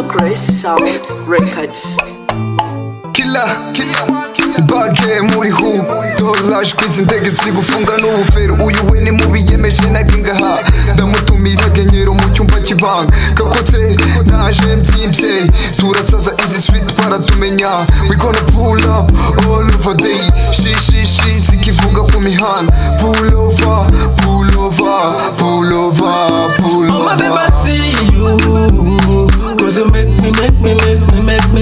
Grace Sound Records. Bage muri hu Dolage kwizi ndege zigufunga n'ubufero uyu we ni mubi yemeje nagingaha ndamutumira genyero mu cyumba kibanga kakotse naje mbyimvye turasaza izi street paratumenya we gonna pull up all over day shi zikivuga ku mihanda pull over oh my baby I see you cause you make me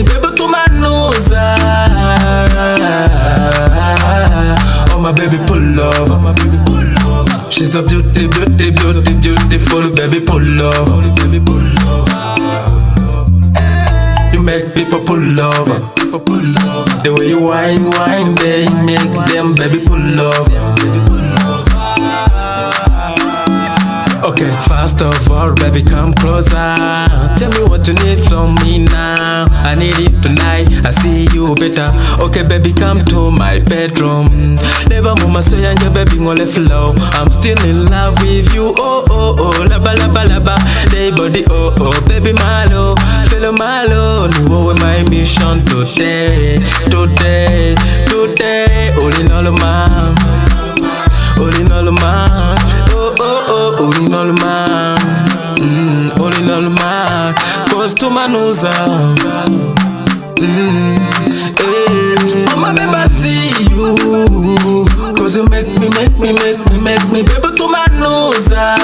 baby to my nose. Oh my baby pull up, she's a beautiful baby pull up. You make people pull up, the way you whine, they make them baby pull up. Okay, first of all, baby, come closer. Tell me what you need from me now. I need it tonight, I see you better. Okay, baby, come to my bedroom. Never mama say anja baby ngole flow. I'm still in love with you. Oh, laba. Day body, oh, baby malo. Fellow malo, ni wowe my mission today. All in all man. All in all man. All in all man, all in all man, cause to manuza. Oh my baby I see you, cause you make me baby to manuza.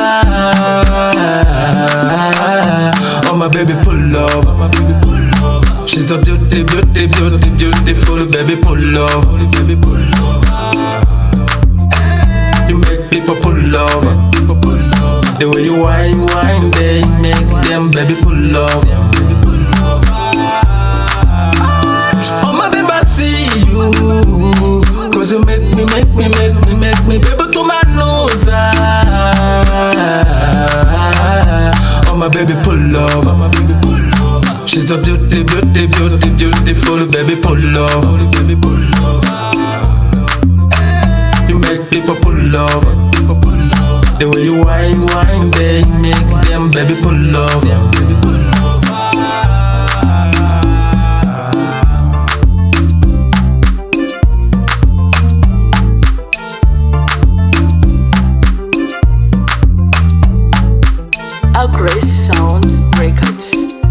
Oh my baby pull up, she's a beautiful baby pull up. You make people pull up. The way you whine, they make them baby pull up. Oh my baby I see you, cause you make me baby to my nose. Oh my baby pull up, she's a beautiful baby pull up. You make people pull up. The way you whine, they make them baby pull up. Grace Sound Records.